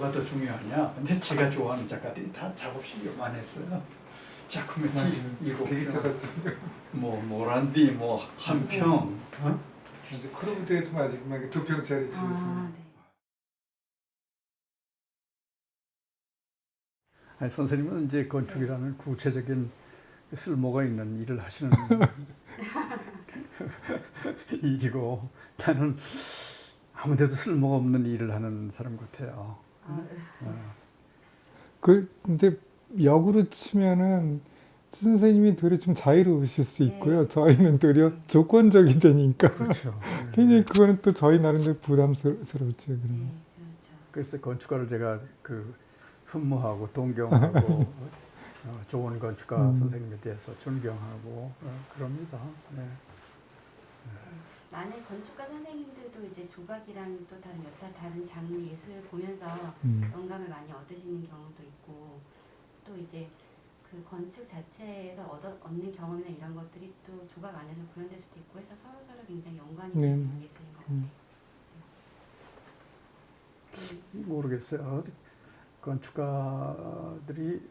뭐가 더 중요하냐? 근데 제가 좋아하는 작가들이 다 작업실이 요만했어요. 자쿠메티 일곱 되게 편, 작았죠. 뭐 모란디, 뭐 한평, 이제 크로브드에도 아직 막 2평짜리 집에서. 아, 네. 아니, 선생님은 이제 건축이라는 구체적인 쓸모가 있는 일을 하시는 일이고, 나는 아무데도 쓸모가 없는 일을 하는 사람 같아요. 근데 역으로 치면은 선생님이 되려 좀 자유로우실 수 있고요. 저희는 되려 조건적이 되니까 그렇죠. 굉장히 그거는 또 저희 나름대로 부담스럽죠. 그러면. 그렇죠. 그래서 건축가를 제가 흠모하고 동경하고 좋은 건축가 선생님에 대해서 존경하고 그럽니다. 네. 많은 건축가 선생님들도 이제 조각이랑 또 다른 여타 다른 장르 예술을 보면서 영감을 많이 얻으시는 경우도 있고, 또 이제 그 건축 자체에서 얻는 경험이나 이런 것들이 또 조각 안에서 구현될 수도 있고 해서 서로 굉장히 연관이 되는 예술인 것 같아요. 모르겠어요. 건축가들이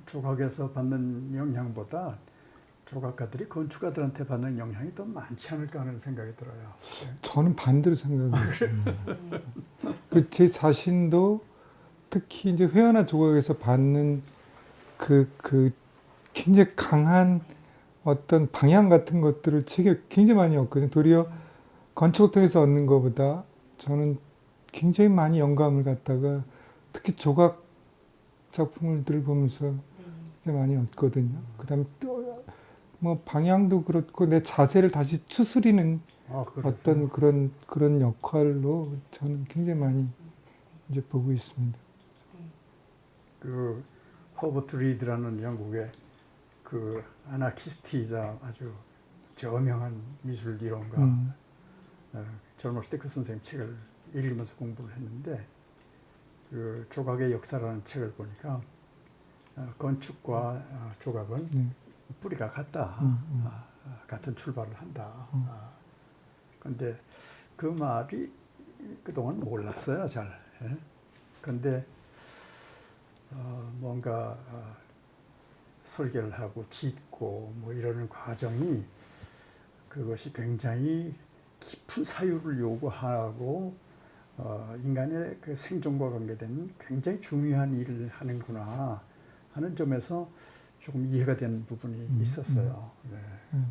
조각에서 받는 영향보다 조각가들이 건축가들한테 받는 영향이 더 많지 않을까 하는 생각이 들어요. 저는 반대로 생각해요. 제 자신도 특히 이제 회화나 조각에서 받는 그 굉장히 강한 어떤 방향 같은 것들을 책에 굉장히 많이 얻거든요. 도리어 건축을 통해서 얻는 것보다 저는 굉장히 많이 영감을 갖다가 특히 조각 작품들을 보면서 굉장히 많이 얻거든요. 그다음에 또 뭐 방향도 그렇고 내 자세를 다시 추스리는 어떤 그런 역할로 저는 굉장히 많이 이제 보고 있습니다. 그 허버트 리드라는 영국의 그 아나키스트이자 아주 저명한 미술 이론가, 젊었을 때 그 선생님 책을 읽으면서 공부를 했는데, 그 조각의 역사라는 책을 보니까 건축과 조각은 뿌리가 같다. 같은 출발을 한다. 그런데 그 말이 그동안 몰랐어요, 잘. 그런데 뭔가 설계를 하고 짓고 뭐 이러는 과정이, 그것이 굉장히 깊은 사유를 요구하고 인간의 그 생존과 관계된 굉장히 중요한 일을 하는구나 하는 점에서 조금 이해가 된 부분이 있었어요. 네.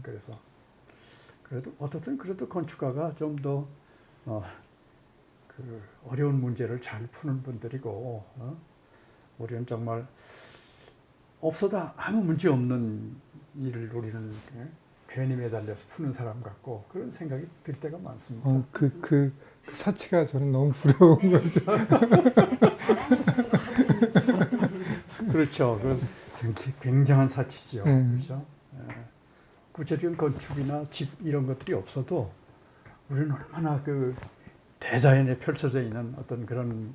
그래서 그래도 어떻든 그래도 건축가가 좀 더 그 어려운 문제를 잘 푸는 분들이고, 우리는 정말 없어도 아무 문제 없는 일을 우리는 괜히 매달려서 푸는 사람 같고 그런 생각이 들 때가 많습니다. 그 사치가 저는 너무 부러운 거죠. 그렇죠. 굉장한 사치죠. 그렇죠. 구체적인 건축이나 집 이런 것들이 없어도 우리는 얼마나 그 대자연에 펼쳐져 있는 어떤 그런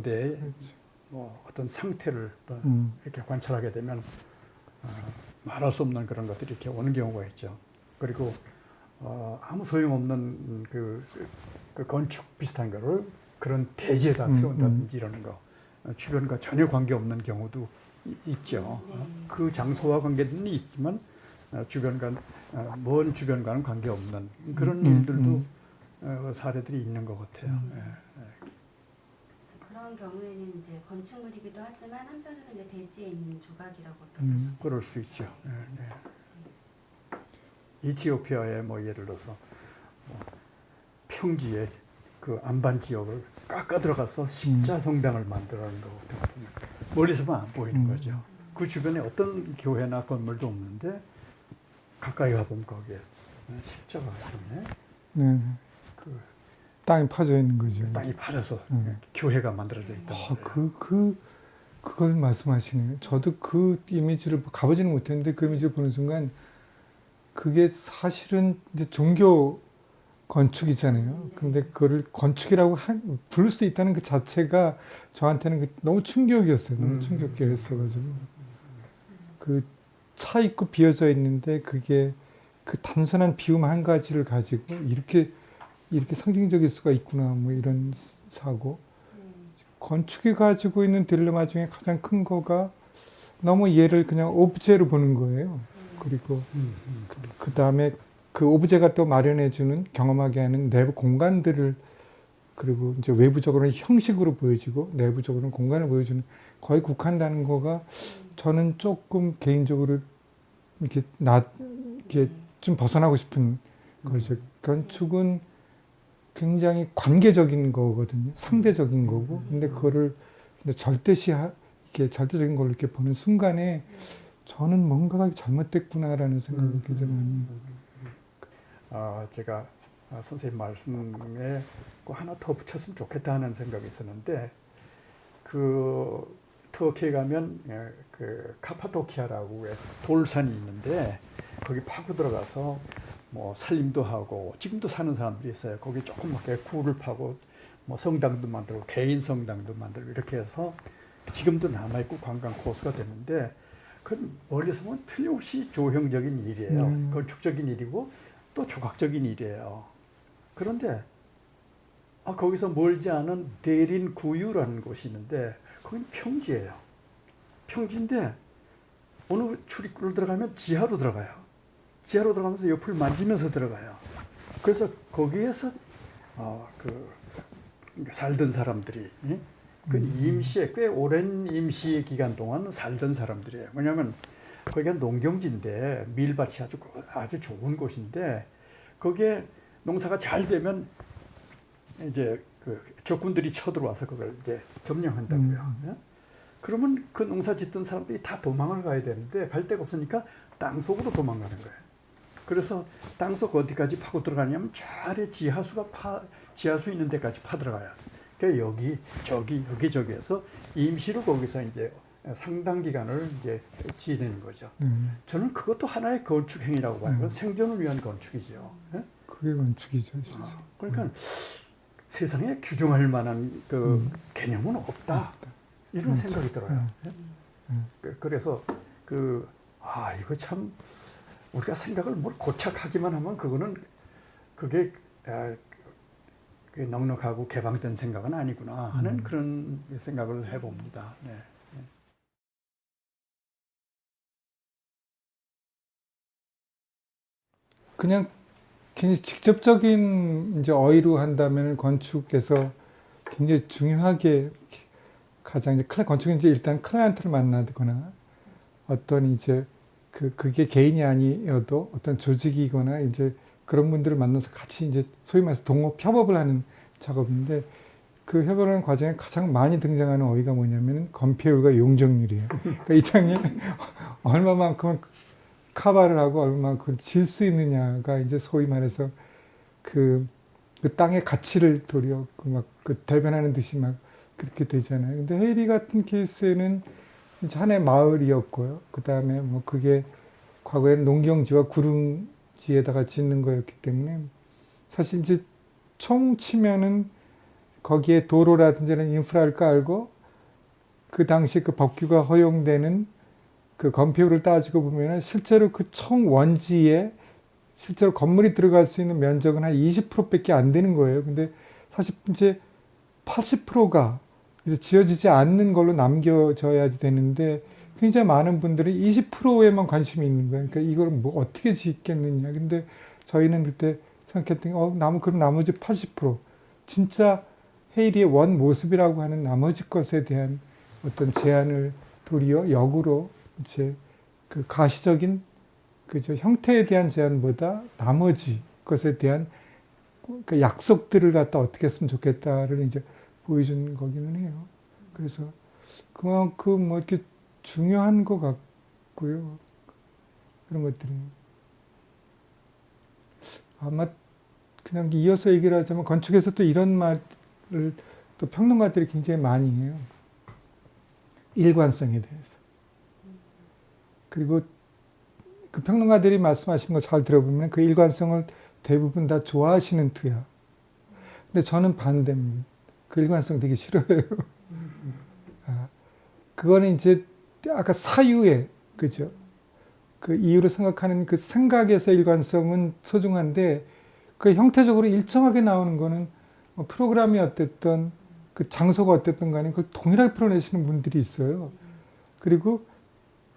데에 뭐 어떤 상태를 이렇게 관찰하게 되면 말할 수 없는 그런 것들이 이렇게 오는 경우가 있죠. 그리고 아무 소용없는 그 건축 비슷한 거를 그런 대지에다 세운다든지 이러는 거, 주변과 전혀 관계없는 경우도 있죠. 그 장소와 관계는 있지만 주변과 먼 주변과는 관계없는 그런 일들도 사례들이 있는 것 같아요. 그런 경우에는 이제 건축물이기도 하지만 한편으로는 이제 대지에 있는 조각이라고 그럴 수 있죠. 이티오피아의 뭐 예를 들어서 평지에 그 안반 지역을 깎아 들어가서 십자 성당을 만들어낸 거 같은 멀리서만 안 보이는 거죠. 그 주변에 어떤 교회나 건물도 없는데 가까이 가보면 거기에 십자가 있네. 그 땅이 파져 있는 거죠. 땅이 파져서 교회가 만들어져 있다. 그걸 말씀하시네요. 저도 그 이미지를 가보지는 못했는데 그 이미지를 보는 순간 그게 사실은 이제 종교 건축이잖아요. 근데 그거를 건축이라고 부를 수 있다는 그 자체가 저한테는 너무 충격이었어요. 너무 충격이었어가지고 그 차 있고 비어져 있는데 그게 그 단순한 비움 한 가지를 가지고 이렇게 상징적일 수가 있구나 뭐 이런 사고 건축이 가지고 있는 딜레마 중에 가장 큰 거가 너무 얘를 그냥 오브제로 보는 거예요. 그리고 그 다음에 그 오브제가 또 마련해주는 경험하게 하는 내부 공간들을 그리고 이제 외부적으로는 형식으로 보여지고 내부적으로는 공간을 보여주는 거의 국한다는 거가 저는 조금 개인적으로 이렇게 이렇게 좀 벗어나고 싶은 거죠. 건축은 굉장히 관계적인 거거든요. 상대적인 거고. 근데 그거를 이렇게 절대적인 걸로 이렇게 보는 순간에 저는 뭔가가 잘못됐구나라는 생각을 굉장히 많이 해요. 제가 선생님 말씀에 꼭 하나 더 붙였으면 좋겠다 하는 생각이 있었는데 그 터키에 가면 그 카파도키아라고 돌산이 있는데 거기 파고 들어가서 뭐 살림도 하고 지금도 사는 사람들이 있어요. 거기 조그맣게 굴을 파고 뭐 성당도 만들고 개인 성당도 만들고 이렇게 해서 지금도 남아있고 관광 코스가 됐는데 그건 멀리서 보면 틀림없이 조형적인 일이에요. 건축적인 일이고 또 조각적인 일이에요. 그런데 거기서 멀지 않은 대린 구유라는 곳이 있는데 거긴 평지예요. 평지인데 어느 출입구를 들어가면 지하로 들어가요. 지하로 들어가면서 옆을 만지면서 들어가요. 그래서 거기에서 살던 사람들이 그 임시에 꽤 오랜 임시 기간 동안 살던 사람들이에요. 왜냐하면 거기가 농경지인데 밀밭이 아주 좋은 곳인데 거기에 농사가 잘 되면 이제 그 적군들이 쳐들어와서 그걸 이제 점령한다고요. 그러면 그 농사 짓던 사람들이 다 도망을 가야 되는데 갈 데가 없으니까 땅속으로 도망가는 거예요. 그래서 땅속 어디까지 파고 들어가냐면 저리 지하수 있는 데까지 파 들어가요. 그러니까 여기저기에서 임시로 거기서 이제 상당 기간을 이제 지내는 거죠. 저는 그것도 하나의 건축 행위라고 봐요. 생존을 위한 건축이죠. 그게 건축이죠, 진짜. 그러니까 세상에 규정할 만한 그 개념은 없다. 이런 생각이 들어요. 그래서 이거 참 우리가 생각을 뭘 고착하기만 하면 그게 넉넉하고 개방된 생각은 아니구나 하는 그런 생각을 해봅니다. 네. 그냥 굉장히 직접적인 이제 어휘로 한다면 건축에서 굉장히 중요하게 가장 이제 건축은 이제 일단 클라이언트를 만나거나 어떤 이제 그게 개인이 아니어도 어떤 조직이거나 이제 그런 분들을 만나서 같이 이제 소위 말해서 협업을 하는 작업인데 그 협업하는 과정에 가장 많이 등장하는 어휘가 뭐냐면 건폐율과 용적률이에요. 그러니까 이 땅에 얼마만큼 카바를 하고 얼마만큼 질 수 있느냐가 이제 소위 말해서 그 땅의 가치를 도리어 대변하는 듯이 막 그렇게 되잖아요. 근데 헤이리 같은 케이스에는 하나의 마을이었고요. 그 다음에 뭐 그게 과거에는 농경지와 구릉지에다가 짓는 거였기 때문에 사실 이제 총 치면은 거기에 도로라든지 이런 인프라를 깔고 그 당시 그 법규가 허용되는 그 건폐율을 따지고 보면은 실제로 그 총 원지에 실제로 건물이 들어갈 수 있는 면적은 한 20%밖에 안 되는 거예요. 근데 사실 이제 80%가 이제 지어지지 않는 걸로 남겨져야 되는데 굉장히 많은 분들이 20%에만 관심이 있는 거예요. 그러니까 이걸 뭐 어떻게 짓겠느냐. 근데 저희는 그때 생각했더니 그럼 나머지 80% 진짜 헤이리의 원 모습이라고 하는 나머지 것에 대한 어떤 제안을 도리어 역으로 이제 그 가시적인 그저 형태에 대한 제안보다 나머지 것에 대한 그 약속들을 갖다 어떻게 했으면 좋겠다를 이제 보여준 거기는 해요. 그래서 그만큼 뭐 이렇게 중요한 것 같고요. 그런 것들이 아마 그냥 이어서 얘기를 하자면 건축에서 또 이런 말을 또 평론가들이 굉장히 많이 해요. 일관성에 대해서. 그리고 그 평론가들이 말씀하신 거 잘 들어보면 그 일관성을 대부분 다 좋아하시는 투야. 근데 저는 반대입니다. 그 일관성 되게 싫어해요. 그거는 이제 아까 사유의 그죠? 그 이유로 생각하는 그 생각에서 일관성은 소중한데 그 형태적으로 일정하게 나오는 거는 뭐 프로그램이 어땠든 그 장소가 어땠든 간에 그걸 동일하게 풀어내시는 분들이 있어요. 그리고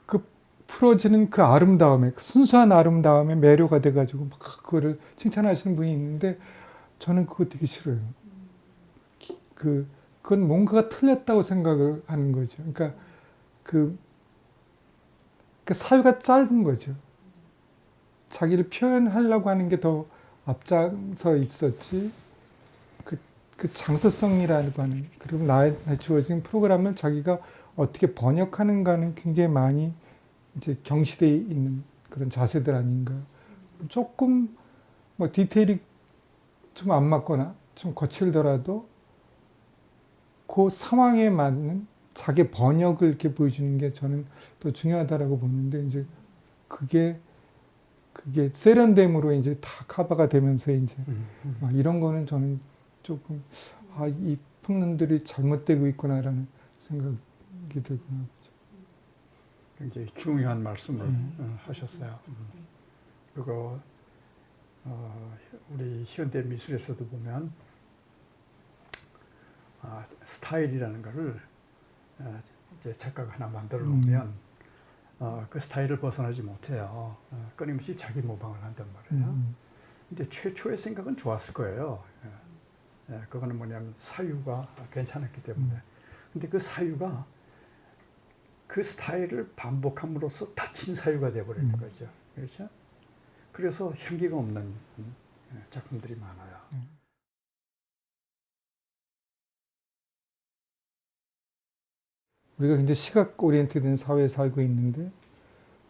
그 풀어지는 그 아름다움에, 그 순수한 아름다움에 매료가 돼가지고 막 그거를 칭찬하시는 분이 있는데 저는 그거 되게 싫어요. 그건 뭔가가 틀렸다고 생각을 하는 거죠. 그러니까 그 사유가 짧은 거죠. 자기를 표현하려고 하는 게 더 앞장서 있었지. 그 장소성이라고 하는, 그리고 나에 주어진 프로그램을 자기가 어떻게 번역하는가는 굉장히 많이 이제 경시되어 있는 그런 자세들 아닌가. 조금 뭐 디테일이 좀 안 맞거나 좀 거칠더라도 그 상황에 맞는 자기 번역을 이렇게 보여주는 게 저는 더 중요하다라고 보는데, 이제 그게 세련됨으로 이제 다 커버가 되면서 이제 이런 거는 저는 조금 이 풍론들이 잘못되고 있구나라는 생각이 들구나. 굉장히 중요한 말씀을 하셨어요. 그리고 우리 현대 미술에서도 보면 스타일이라는 거를 이제 작가가 하나 만들어 놓으면 그 스타일을 벗어나지 못해요. 끊임없이 자기 모방을 한단 말이에요. 근데 최초의 생각은 좋았을 거예요. 그거는 뭐냐면 사유가 괜찮았기 때문에. 근데 그 사유가 그 스타일을 반복함으로써 다친 사유가 되어버리는 거죠. 그렇죠? 그래서 향기가 없는 작품들이 많아요. 우리가 굉장히 시각 오리엔트된 사회에 살고 있는데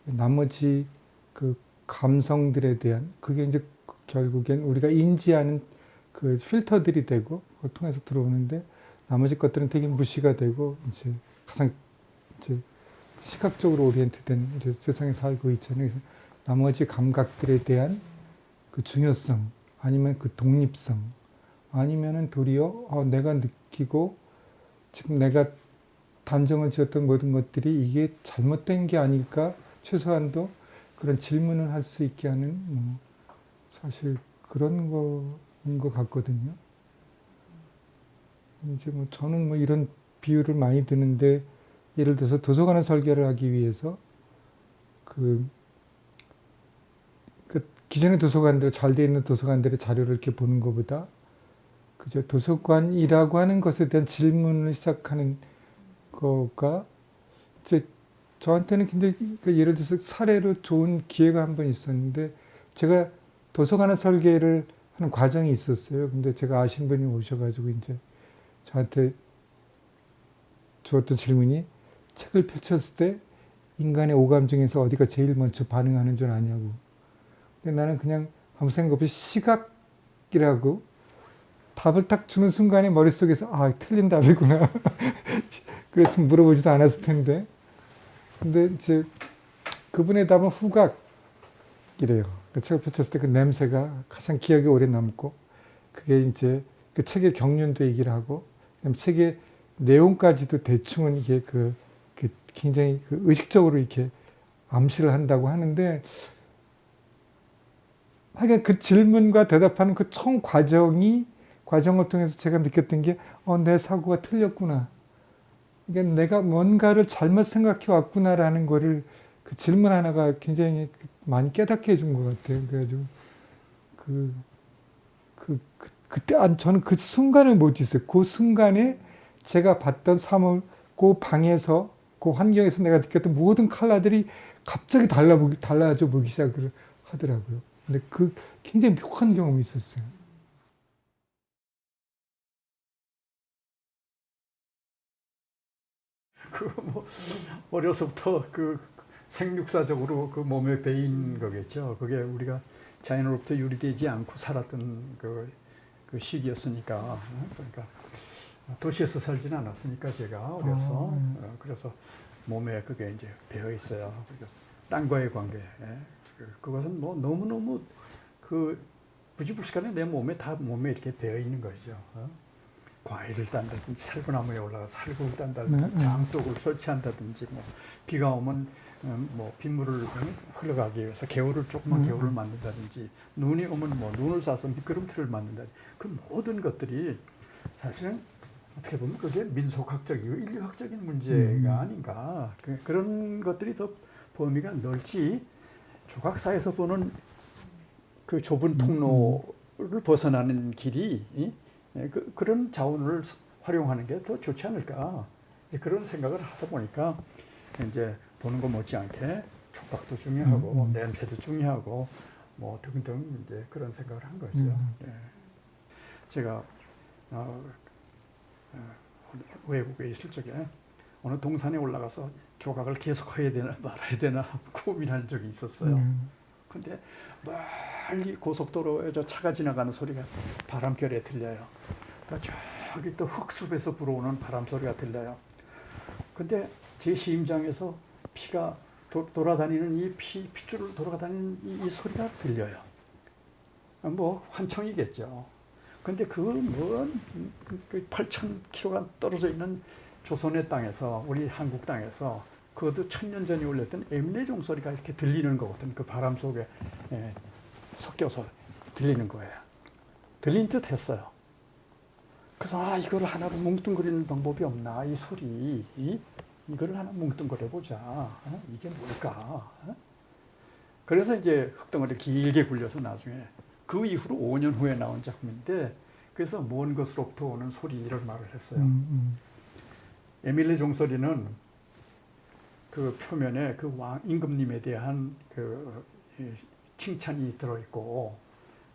나머지 그 감성들에 대한, 그게 이제 결국엔 우리가 인지하는 그 필터들이 되고 그걸 통해서 들어오는데, 나머지 것들은 되게 무시가 되고 이제 가장 이제 시각적으로 오리엔트된 이제 세상에 살고 있잖아요. 그래서 나머지 감각들에 대한 그 중요성, 아니면 그 독립성, 아니면은 도리어 내가 느끼고 지금 내가 단정을 지었던 모든 것들이 이게 잘못된 게 아닐까, 최소한도 그런 질문을 할 수 있게 하는 사실 그런 거인 것 같거든요. 이제 저는 이런 비유를 많이 드는데, 예를 들어서 도서관을 설계를 하기 위해서 그 기존의 도서관들, 잘 돼 있는 도서관들의 자료를 이렇게 보는 것보다 그저 도서관이라고 하는 것에 대한 질문을 시작하는 거가 이제 저한테는 굉장히, 예를 들어서 사례로 좋은 기회가 한 번 있었는데, 제가 도서관을 설계를 하는 과정이 있었어요. 근데 제가 아신 분이 오셔가지고 이제 저한테 주었던 질문이, 책을 펼쳤을 때 인간의 오감 중에서 어디가 제일 먼저 반응하는 줄 아냐고. 근데 나는 그냥 아무 생각 없이 시각이라고 답을 딱 주는 순간에 머릿속에서 틀린 답이구나. 그래서 물어보지도 않았을 텐데. 근데 이제 그분의 답은 후각이래요. 그 책을 펼쳤을 때 그 냄새가 가장 기억에 오래 남고, 그게 이제 그 책의 경륜도 얘기를 하고, 그다음에 책의 내용까지도 대충은 이게 굉장히 의식적으로 이렇게 암시를 한다고 하는데, 하여간 그 질문과 대답하는 그 총 과정을 통해서 제가 느꼈던 게, 내 사고가 틀렸구나. 그러니까 내가 뭔가를 잘못 생각해 왔구나라는 거를 그 질문 하나가 굉장히 많이 깨닫게 해준 것 같아요. 그래가지고 그때 저는 그 순간을 못 잊어요. 그 순간에 제가 봤던 사물, 그 방에서, 그 환경에서 내가 느꼈던 모든 컬러들이 갑자기 달라져 보기 시작을 하더라고요. 근데 굉장히 묘한 경험이 있었어요. 어려서부터 생육사적으로 몸에 배인 거겠죠. 그게 우리가 자연으로부터 유리되지 않고 살았던 그 시기였으니까. 그러니까 도시에서 살지는 않았으니까 제가 어려서. 그래서 몸에 그게 이제 배어 있어요. 땅과의 관계. 그것은 너무너무 부지불식간에 내 몸에 이렇게 배어 있는 거죠. 과일을 딴다든지 살구나무에 올라가 살구를 딴다든지 장독을 설치한다든지, 비가 오면 빗물을 흘러가기 위해서 조그만 개울을 만든다든지, 눈이 오면 눈을 싸서 미끄럼틀을 만든다든지, 그 모든 것들이 사실은 어떻게 보면 그게 민속학적이고 인류학적인 문제가 아닌가. 그런 것들이 더 범위가 넓지 조각사에서 보는 그 좁은 통로를 벗어나는 길이 그런 자원을 활용하는 게 더 좋지 않을까. 이제 그런 생각을 하다 보니까 이제 보는 것 못지않게 촉각도 중요하고 냄새도 중요하고 뭐 등등 이제 그런 생각을 한 거죠. 예. 제가 외국에 있을 적에 어느 동산에 올라가서 조각을 계속 해야 되나 말아야 되나 고민한 적이 있었어요. 근데 멀리 고속도로에 저 차가 지나가는 소리가 바람결에 들려요. 그러니까 저기 또 흙숲에서 불어오는 바람 소리가 들려요. 근데 제 심장에서 피가 돌아다니는 이 핏줄을 돌아다니는 이 소리가 들려요. 뭐 환청이겠죠. 근데 그 먼 8,000km가 떨어져 있는 조선의 땅에서 우리 한국 땅에서 그것도 1000년 전에 울렸던 에밀리 종소리가 이렇게 들리는 거거든. 그 바람 속에 섞여서 들리는 거예요. 들린 듯 했어요. 그래서 이걸 하나로 뭉뚱그리는 방법이 없나. 이 소리 이거를 하나 뭉뚱그려 보자. 이게 뭘까. 그래서 이제 흙덩어리를 길게 굴려서 나중에 그 이후로 5년 후에 나온 작품인데 그래서 먼 것으로부터 오는 소리 이런 말을 했어요. 에밀리 종소리는 그 표면에 그 왕 임금님에 대한 그 칭찬이 들어있고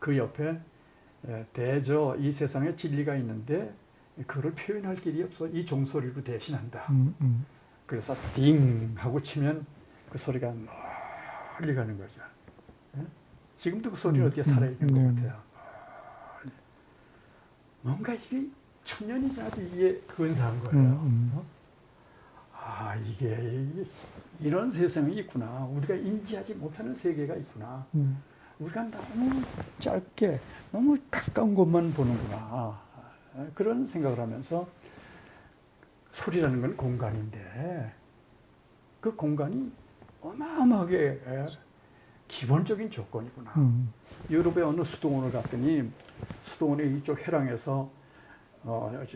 그 옆에 대저 이 세상에 진리가 있는데 그걸 표현할 길이 없어 이 종소리로 대신한다. 그래서 띵 하고 치면 그 소리가 멀리 가는 거죠. 지금도 그 소리는 어떻게 살아있는 것 같아요. 뭔가 이게 1000년이 지나도 이게 근사한 거예요. 이게 이런 세상이 있구나. 우리가 인지하지 못하는 세계가 있구나. 우리가 너무 짧게 너무 가까운 것만 보는구나. 그런 생각을 하면서 소리라는 건 공간인데 그 공간이 어마어마하게 기본적인 조건이구나. 유럽의 어느 수도원을 갔더니 수도원의 이쪽 해랑에서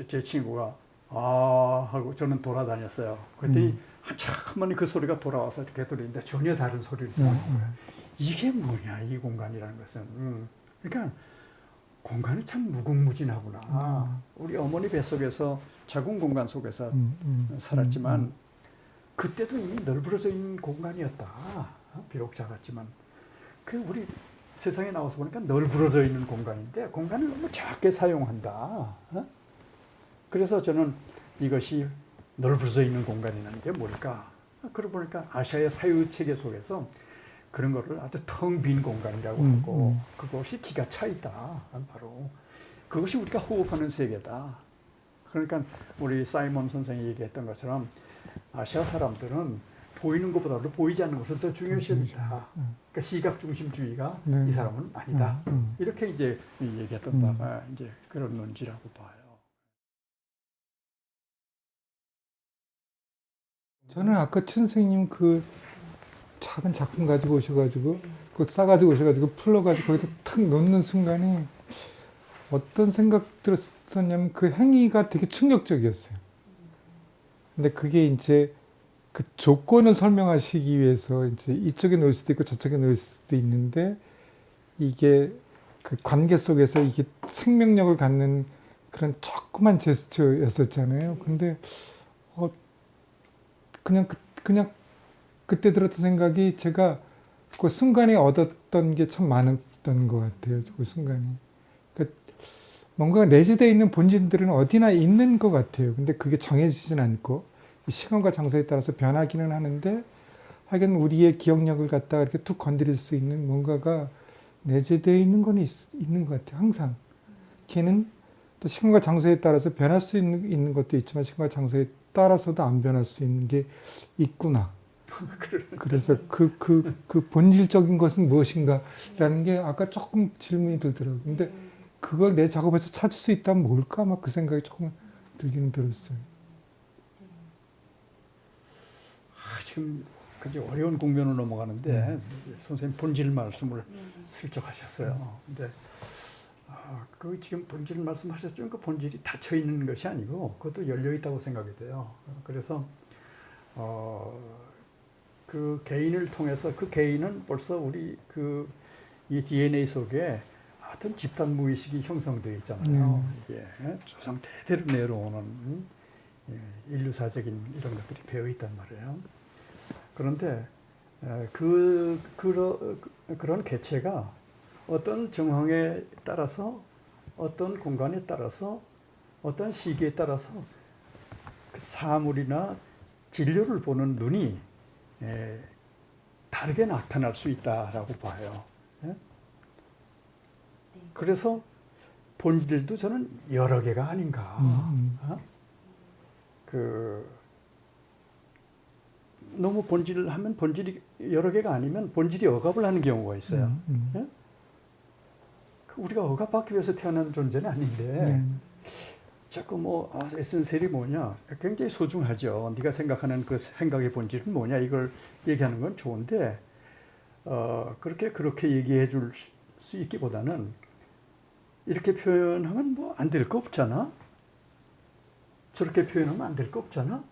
제 친구가 하고 저는 돌아다녔어요. 그랬더니 한참만에 그 소리가 돌아와서 이렇게 들리는데 전혀 다른 소리를 듣는 거예요. 이게 뭐냐 이 공간이라는 것은. 그러니까 공간이 참 무궁무진하구나. 우리 어머니 뱃속에서 작은 공간 속에서 살았지만 그때도 이미 널브러져 있는 공간이었다. 비록 작았지만 그 우리 세상에 나와서 보니까 널브러져 있는 공간인데 공간을 너무 작게 사용한다. 그래서 저는 이것이 널브러져 있는 공간이라는 게 뭘까? 그러고 보니까 아시아의 사유 체계 속에서 그런 거를 아주 텅 빈 공간이라고 하고 그것이 기가 차 있다. 바로 그것이 우리가 호흡하는 세계다. 그러니까 우리 사이먼 선생이 얘기했던 것처럼 아시아 사람들은 보이는 것보다도 보이지 않는 것을 더 중요시한다. 그러니까 시각 중심주의가 이 사람은 아니다. 이렇게 이제 얘기했던 바가 이제 그런 논지라고 봐요. 저는 아까 춘 선생님 그 작은 작품 가지고 오셔가지고 그거 싸가지고 오셔가지고 풀러가지고 거기다 탁 놓는 순간에 어떤 생각 들었었냐면 그 행위가 되게 충격적이었어요. 근데 그게 이제 그 조건을 설명하시기 위해서 이제 이쪽에 놓을 수도 있고 저쪽에 놓을 수도 있는데 이게 그 관계 속에서 이게 생명력을 갖는 그런 조그만 제스처였었잖아요. 근데 그냥 그때 들었던 생각이 제가 그 순간에 얻었던 게 참 많았던 것 같아요. 그 순간이. 그러니까 뭔가 내재되어 있는 본질들은 어디나 있는 것 같아요. 근데 그게 정해지진 않고 시간과 장소에 따라서 변하기는 하는데 하여간 우리의 기억력을 갖다가 이렇게 툭 건드릴 수 있는 뭔가가 내재되어 있는 건 있는 것 같아요. 항상. 걔는 또 시간과 장소에 따라서 변할 수 있는 것도 있지만 시간과 장소에 따라서도 안 변할 수 있는 게 있구나. 그래서 그 본질적인 것은 무엇인가라는 게 아까 조금 질문이 들더라고요. 근데 그걸 내 작업에서 찾을 수 있다면 뭘까? 막 그 생각이 조금 들기는 들었어요. 지금 굉장히 어려운 국면으로 넘어가는데 선생님 본질 말씀을 슬쩍 하셨어요. 근데 그 지금 본질 말씀하셨죠? 그 본질이 닫혀 있는 것이 아니고 그것도 열려 있다고 생각이 돼요. 그래서 그 개인을 통해서 그 개인은 벌써 우리 이 DNA 속에 어떤 집단 무의식이 형성되어 있잖아요. 이게 조상 대대로 내려오는 인류사적인 이런 것들이 배어 있단 말이에요. 그런데 그런 개체가 어떤 정황에 따라서 어떤 공간에 따라서 어떤 시기에 따라서 그 사물이나 진료를 보는 눈이 다르게 나타날 수 있다라고 봐요. 그래서 본질도 저는 여러 개가 아닌가. 너무 본질을 하면 본질이 여러 개가 아니면 본질이 억압을 하는 경우가 있어요. 예? 우리가 억압받기 위해서 태어난 존재는 아닌데 자꾸 에센셜이 뭐냐 굉장히 소중하죠. 네가 생각하는 그 생각의 본질은 뭐냐 이걸 얘기하는 건 좋은데 그렇게 얘기해 줄 수 있기보다는 이렇게 표현하면 안 될 거 없잖아. 저렇게 표현하면 안 될 거 없잖아.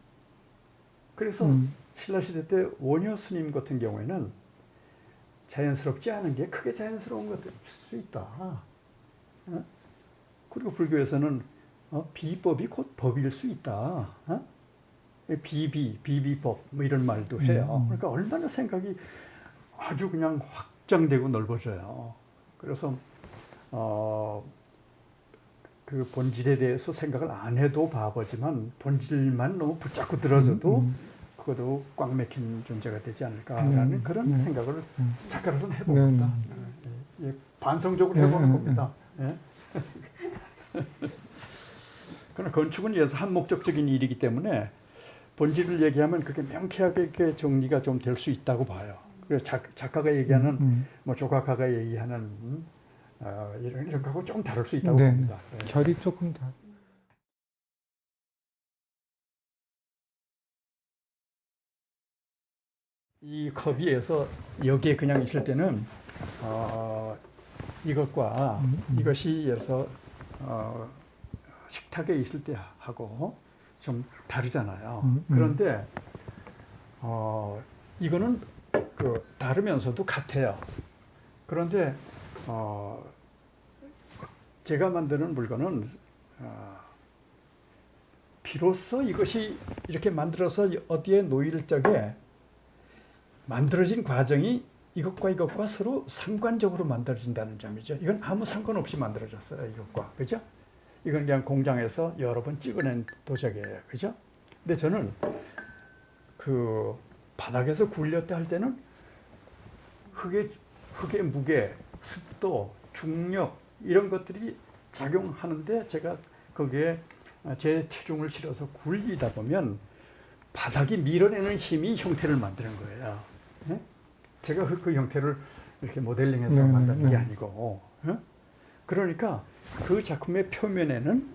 그래서 신라시대 때 원효 스님 같은 경우에는 자연스럽지 않은 게 크게 자연스러운 것일 수 있다. 그리고 불교에서는 비법이 곧 법일 수 있다. 비비법 이런 말도 해요. 그러니까 얼마나 생각이 아주 그냥 확장되고 넓어져요. 그래서 그 본질에 대해서 생각을 안 해도 바보지만 본질만 너무 붙잡고 들어져도 그것도 꽉 막힌 존재가 되지 않을까라는 그런 생각을 작가로서는 해봅니다. 반성적으로 해보는 겁니다. 예. 그러나 건축은 한목적적인 일이기 때문에 본질을 얘기하면 그게 명쾌하게 이렇게 정리가 좀 될 수 있다고 봐요. 그래서 작가가 얘기하는 조각가가 얘기하는 이런 거하고 좀 다를 수 있다고 봅니다. 네. 결이 조금 다. 이 컵 위에서 여기에 그냥 있을 때는 이것과 이것이 예를 들어서 식탁에 있을 때 하고 좀 다르잖아요. 그런데 이거는 다르면서도 같아요. 그런데 제가 만드는 물건은 비로소 이것이 이렇게 만들어서 어디에 놓일 적에 만들어진 과정이 이것과 서로 상관적으로 만들어진다는 점이죠. 이건 아무 상관없이 만들어졌어요. 이것과. 그죠? 이건 그냥 공장에서 여러 번 찍어낸 도자기예요. 그죠? 근데 저는 그 바닥에서 굴렸다 할 때는 흙의 무게, 습도, 중력 이런 것들이 작용하는데 제가 거기에 제 체중을 실어서 굴리다 보면 바닥이 밀어내는 힘이 형태를 만드는 거예요. 예? 제가 그 형태를 이렇게 모델링해서 만드는 게 아니고 그러니까 그 작품의 표면에는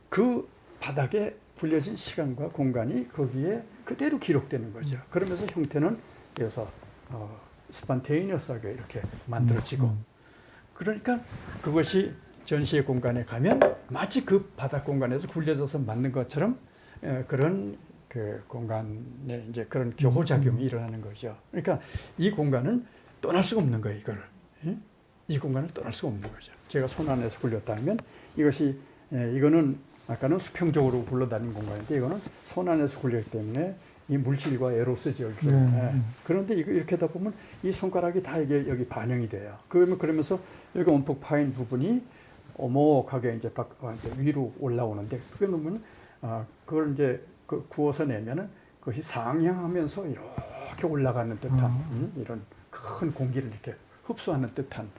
그 바닥에 굴려진 시간과 공간이 거기에 그대로 기록되는 거죠. 그러면서 형태는 여기서 스판테이니어스하게 이렇게 만들어지고 그러니까 그것이 전시의 공간에 가면 마치 그 바닥 공간에서 굴려져서 만든 것처럼 그런 그 공간에 이제 그런 교호작용이 일어나는 거죠. 그러니까 이 공간은 떠날 수가 없는 거예요, 이거를. 이 공간을 떠날 수가 없는 거죠. 제가 손 안에서 굴렸다면 이거는 아까는 수평적으로 굴러다니는 공간인데 이거는 손 안에서 굴렸기 때문에 이 물질과 에로스죠. 그런데 이렇게 하다 보면 이 손가락이 다 이게 여기 반영이 돼요. 그러면서 여기 움푹 파인 부분이 오목하게 이제 위로 올라오는데 그게 놓으면 그걸 이제 구워서 내면은 그것이 상향하면서 이렇게 올라가는 듯한 이런 큰 공기를 이렇게 흡수하는 듯한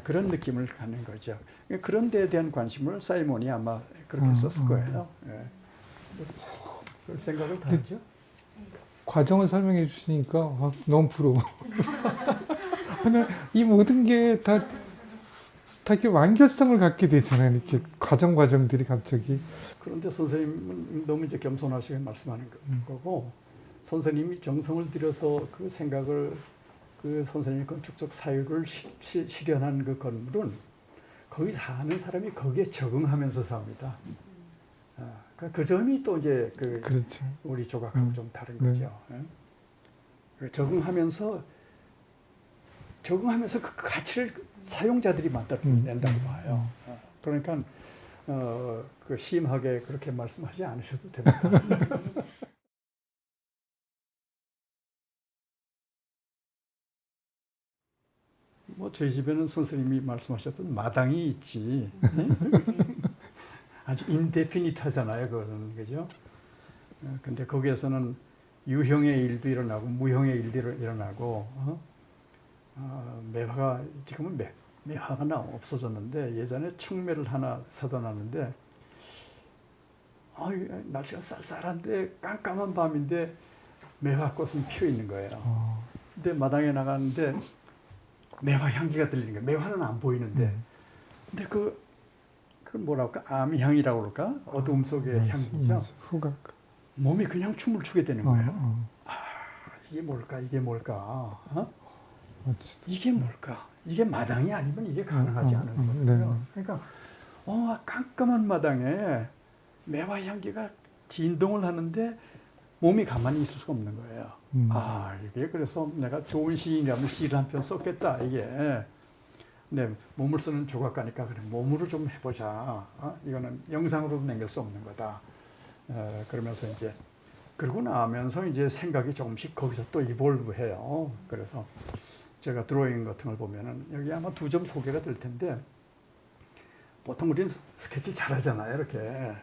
그런 느낌을 갖는 거죠. 그런 데에 대한 관심을 사이몬이 아마 그렇게 썼을 거예요. 그럴 생각을 다 하죠. 과정을 설명해 주시니까 너무 부러워. 이 모든 게 다 이렇게 완결성을 갖게 되잖아요. 이렇게 과정들이 갑자기. 그런데 선생님은 너무 이제 겸손하시게 말씀하는 거고, 선생님이 정성을 들여서 그 생각을 그 선생님의 건축적 사유를 실현한 그 건물은 거기 사는 사람이 거기에 적응하면서 삽니다. 그 점이 또 이제 그렇죠. 우리 조각하고 좀 다른 네. 거죠. 적응하면서 그 가치를 사용자들이 만들어낸다고 봐요. 그러니까 그 심하게 그렇게 말씀하지 않으셔도 됩니다. 뭐 저희 집에는 선생님이 말씀하셨던 마당이 있지. 아주 인데피니트하잖아요, 그거는. 그죠? 근데 거기에서는 유형의 일도 일어나고 무형의 일도 일어나고 매화가 지금은 매화가 없어졌는데 예전에 청매를 하나 사다 놨는데 날씨가 쌀쌀한데 깜깜한 밤인데 매화꽃은 피어 있는 거예요. 근데 마당에 나가는데 매화 향기가 들리는 거예요. 매화는 안 보이는데 근데 그 뭐랄까 암향이라고 그럴까 어두움 속의 향기죠. 후각. 몸이 그냥 춤을 추게 되는 거예요. 이게 뭘까? 이게 뭘까? 이게 뭘까? 이게 마당이 아니면 이게 가능하지 않은 거예요. 그러니까 깜깜한 마당에 매화 향기가 진동을 하는데 몸이 가만히 있을 수가 없는 거예요. 이게 그래서 내가 좋은 시인이라면 시를 한 편 썼겠다 이게. 네, 몸을 쓰는 조각가니까 그래 몸으로 좀 해보자. 이거는 영상으로도 남길 수 없는 거다. 그러면서 이제 그러고 나면서 이제 생각이 조금씩 거기서 또 이볼브해요. 그래서 제가 드로잉 같은 걸 보면은 여기 아마 2점 소개가 될 텐데 보통 우리는 스케치를 잘하잖아요. 이렇게.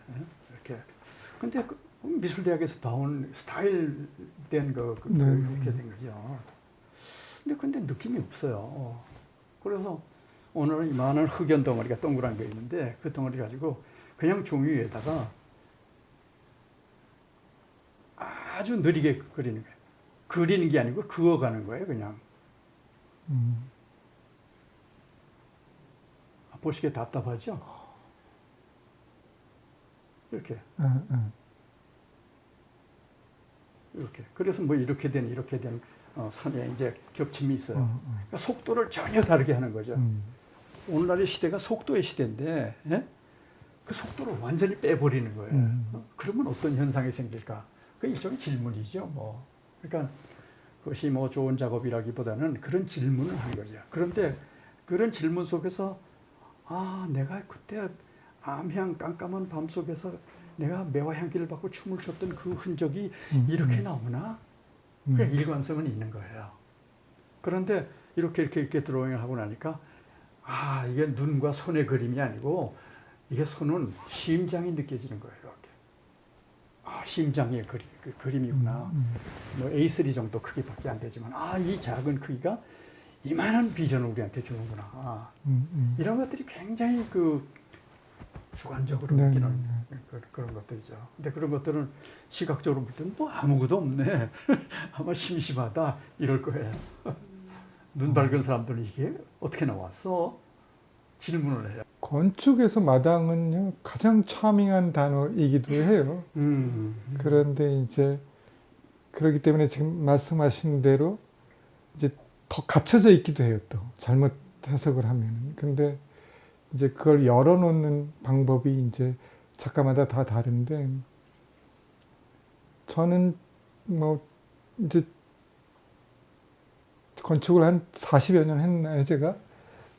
근데 미술대학에서 봐온 스타일된 이렇게 된 거죠. 근데 느낌이 없어요. 그래서 오늘은 이만한 흑연 덩어리가 동그란 게 있는데 그 덩어리 가지고 그냥 종이 위에다가 아주 느리게 그리는 거예요. 그리는 게 아니고 그어가는 거예요, 그냥. 보시기에 답답하죠? 이렇게. 이렇게. 그래서 뭐 이렇게 된 선에 이제 겹침이 있어요. 그러니까 속도를 전혀 다르게 하는 거죠. 오늘날의 시대가 속도의 시대인데, 그 속도를 완전히 빼버리는 거예요. 그러면 어떤 현상이 생길까? 그 일종의 질문이죠, 뭐. 그러니까 그것이 뭐 좋은 작업이라기보다는 그런 질문을 한 거죠. 그런데 그런 질문 속에서 내가 그때 암향 깜깜한 밤 속에서 내가 매화 향기를 받고 춤을 췄던 그 흔적이 이렇게 나오나? 그러니까 일관성은 있는 거예요. 그런데 이렇게 드로잉을 하고 나니까 이게 눈과 손의 그림이 아니고 이게 손은 심장이 느껴지는 거예요. 이렇게. 심장의 그림이구나. 뭐 A3 정도 크기밖에 안 되지만 이 작은 크기가 이만한 비전을 우리한테 주는구나. 이런 것들이 굉장히 주관적으로 느끼는 그런 것들이죠. 근데 그런 것들은 시각적으로 볼 때는 뭐 아무것도 없네. 아마 심심하다 이럴 거예요. 눈 밝은 사람들은 이게 어떻게 나왔어? 질문을 해요. 건축에서 마당은요 가장 차밍한 단어이기도 해요. 그런데 이제 그렇기 때문에 지금 말씀하신 대로 이제 더 갖춰져 있기도 해요. 또 잘못 해석을 하면. 근데 이제 그걸 열어놓는 방법이 이제 작가마다 다 다른데 저는 뭐 이제 건축을 한 40여 년 했나요, 제가?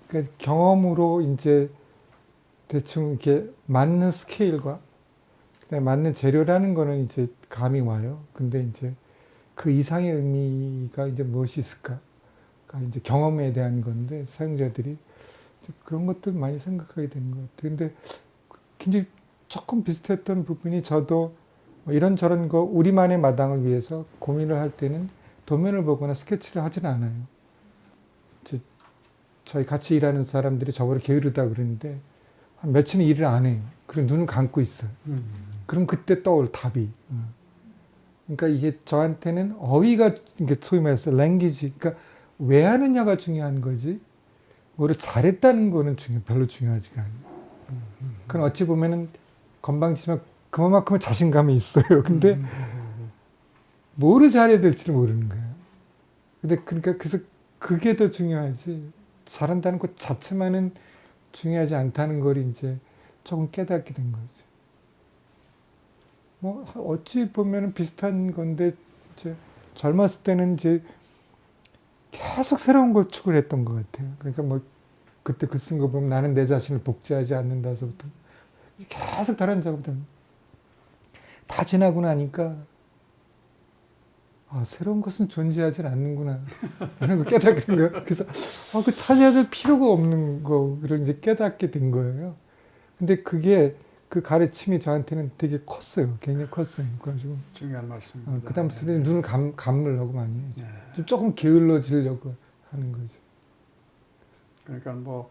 그러니까 경험으로 이제 대충 이렇게 맞는 스케일과 맞는 재료라는 거는 이제 감이 와요. 근데 이제 그 이상의 의미가 이제 무엇이 있을까? 이제 경험에 대한 건데 사용자들이 그런 것들 많이 생각하게 되는 것 같아요. 근데 굉장히 조금 비슷했던 부분이 저도 이런저런 거 우리만의 마당을 위해서 고민을 할 때는 도면을 보거나 스케치를 하진 않아요. 저희 같이 일하는 사람들이 저보다 게으르다 그러는데 한 며칠은 일을 안 해요. 그리고 눈을 감고 있어요. 그럼 그때 떠올 답이. 그러니까 이게 저한테는 어휘가 소위 말해서 랭귀지, 그러니까 왜 하느냐가 중요한 거지. 뭐를 잘했다는 거는 별로 중요하지가 않아요. 그건 어찌 보면은 건방지지만 그만큼은 자신감이 있어요. 근데 뭐를 잘해야 될지를 모르는 거예요. 근데 그러니까 그래서 그게 더 중요하지. 잘한다는 것 자체만은 중요하지 않다는 걸 이제 조금 깨닫게 된 거죠. 뭐 어찌 보면은 비슷한 건데 이제 젊었을 때는 이제 계속 새로운 걸 추구했던 것 같아요. 그러니까 뭐 그때 글 쓴 거 보면 나는 내 자신을 복제하지 않는다서부터 계속 다른 작업들 다 지나고 나니까 새로운 것은 존재하지 않는구나 이런 거 깨닫게 된 거예요. 그래서 그 찾아야 될 필요가 없는 거를 이제 깨닫게 된 거예요. 근데 그게 그 가르침이 저한테는 되게 컸어요. 굉장히 컸어요. 그래가지고 중요한 말씀입니다. 그 다음부터는 눈을 감으려고 많이 해요. 네. 좀 조금 게을러지려고 하는 거죠. 그러니까 뭐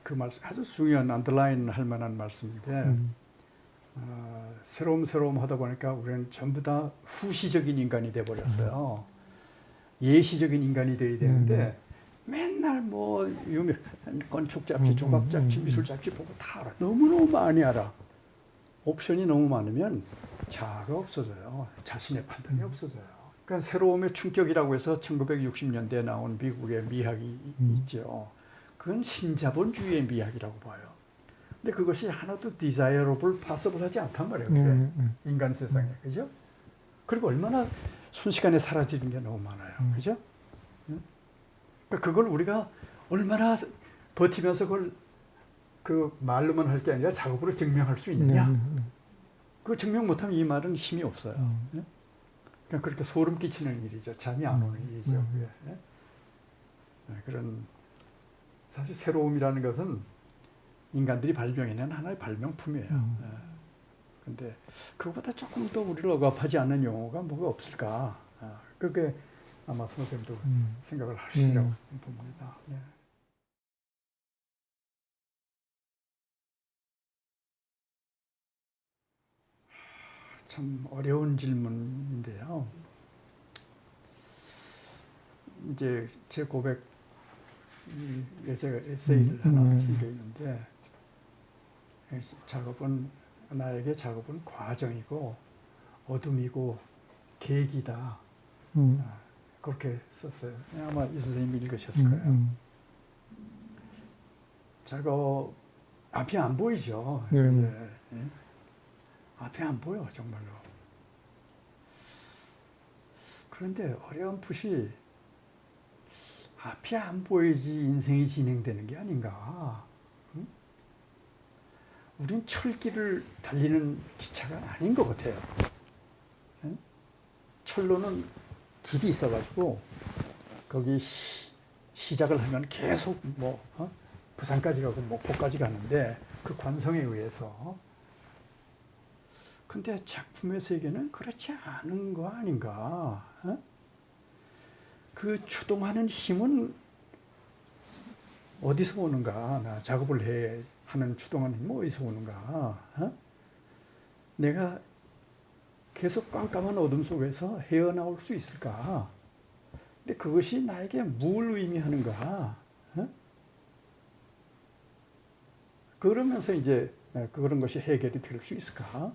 그 말씀 아주 중요한 언더라인 할 만한 말씀인데 새로움 하다 보니까 우리는 전부 다 후시적인 인간이 돼 버렸어요. 예시적인 인간이 돼야 되는데 맨날 뭐 유명 건축 잡지, 조각 잡지, 미술 잡지 보고 다 알아. 너무너무 많이 알아. 옵션이 너무 많으면 자아가 없어져요. 자신의 판단이 없어져요. 그러니까 새로움의 충격이라고 해서 1960년대에 나온 미국의 미학이 있죠. 그건 신자본주의의 미학이라고 봐요. 근데 그것이 하나도 desirable, possible 하지 않단 말이에요. 인간 세상에. 그죠? 그리고 얼마나 순식간에 사라지는 게 너무 많아요. 그죠? 그러니까 그걸 우리가 얼마나 버티면서 그걸 그 말로만 할 게 아니라 작업으로 증명할 수 있느냐? 그 증명 못하면 이 말은 힘이 없어요. 그러니까 그렇게 소름 끼치는 일이죠. 잠이 안 오는 일이죠. 그런 사실 새로움이라는 것은 인간들이 발명해낸 하나의 발명품이에요. 그런데 그것보다 조금 더 우리를 억압하지 않는 용어가 뭐가 없을까? 그게 아마 선생님도 생각을 하시라고 봅니다. 네. 참 어려운 질문인데요. 이제 제 고백 제가 에세이를 하나 쓰게 있는데 나에게 작업은 과정이고 어둠이고 계기다. 그렇게 썼어요. 아마 이 선생님이 읽으셨을 거예요. 작업 앞이 안 보이죠. 앞이 안 보여 정말로. 그런데 어려운 풋이 앞이 안 보이지 인생이 진행되는 게 아닌가. 응? 우린 철길을 달리는 기차가 아닌 것 같아요. 응? 철로는 길이 있어가지고 거기 시작을 하면 계속 부산까지 가고 목포까지 가는데 그 관성에 의해서. 근데 작품의 세계는 그렇지 않은 거 아닌가. 그 추동하는 힘은 어디서 오는가? 나 작업을 하는 추동하는 힘은 어디서 오는가? 내가 계속 깜깜한 어둠 속에서 헤어나올 수 있을까? 근데 그것이 나에게 뭘 의미하는가? 그러면서 이제 그런 것이 해결이 될 수 있을까?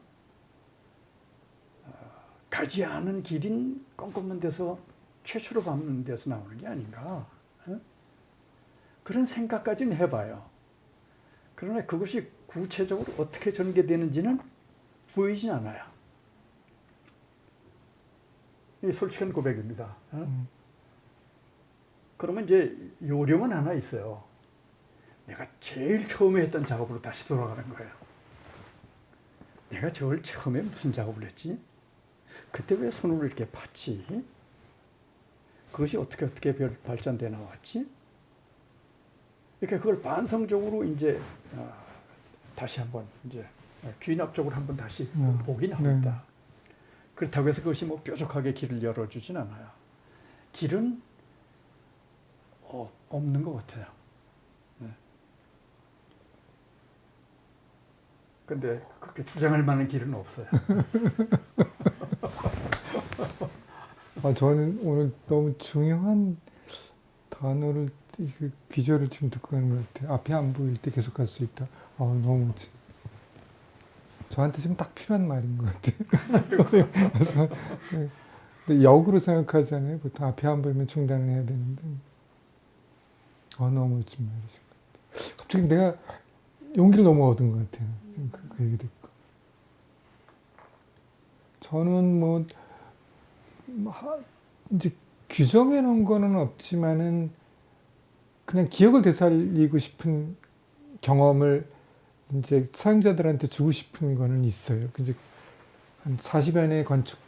가지 않은 길인 껌껌한 데서 최초로 밟는 데서 나오는 게 아닌가. 그런 생각까지는 해봐요. 그러나 그것이 구체적으로 어떻게 전개되는지는 보이진 않아요. 이게 솔직한 고백입니다. 그러면 이제 요령은 하나 있어요. 내가 제일 처음에 했던 작업으로 다시 돌아가는 거예요. 내가 제일 처음에 무슨 작업을 했지? 그때 왜 손으로 이렇게 팠지? 그것이 어떻게 발전돼 나왔지? 이렇게 그걸 반성적으로 이제 다시 한번 이제 귀납적으로 한번 다시 보긴 합니다. 그렇다고 해서 그것이 뭐 뾰족하게 길을 열어주진 않아요. 길은 없는 것 같아요. 근데 그렇게 주장할 만한 길은 없어요. 저는 오늘 너무 중요한 단어를, 귀절을 지금 듣고 가는 것 같아요. 앞이 안 보일 때 계속 갈 수 있다. 너무 저한테 지금 딱 필요한 말인 것 같아요. 그래서 근데 역으로 생각하잖아요. 보통 앞이 안 보이면 중단을 해야 되는데 너무 멋진 말이신 것 같아요. 갑자기 내가 용기를 너무 얻은 것 같아요. 그 얘기 듣고. 저는 뭐 이제 규정해 놓은 거는 없지만은 그냥 기억을 되살리고 싶은 경험을 이제 사용자들한테 주고 싶은 거는 있어요. 이제 한 40여 년의 건축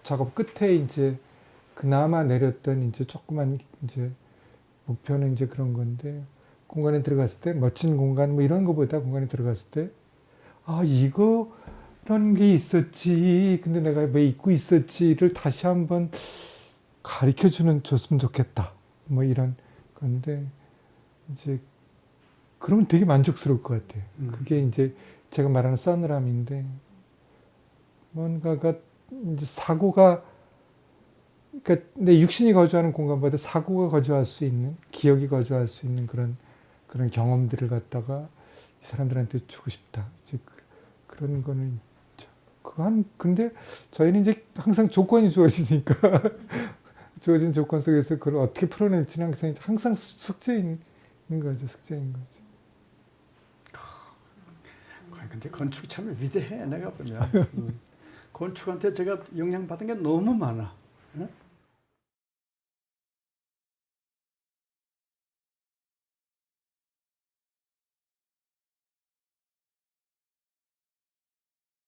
작업 끝에 이제 그나마 내렸던 이제 조그만 이제 목표는 이제 그런 건데, 공간에 들어갔을 때 멋진 공간 뭐 이런 거보다 공간에 들어갔을 때 아 이거 이런 게 있었지, 근데 내가 왜 잊고 있었지를 다시 한번 가르쳐 줬으면 좋겠다, 뭐 이런 건데, 이제 그러면 되게 만족스러울 것 같아요. 그게 이제 제가 말하는 서늘함인데, 뭔가가 이제 사고가, 그러니까 내 육신이 거주하는 공간보다 사고가 거주할 수 있는, 기억이 거주할 수 있는 그런 경험들을 갖다가 이 사람들한테 주고 싶다. 이제 그런 거는 있죠. 근데 저희는 이제 항상 조건이 주어지니까 주어진 조건 속에서 그걸 어떻게 풀어낼지는 항상 숙제인 거죠. 숙제인 거죠. 근데 건축 참 위대해. 내가 보면 건축한테 제가 영향받은 게 너무 많아.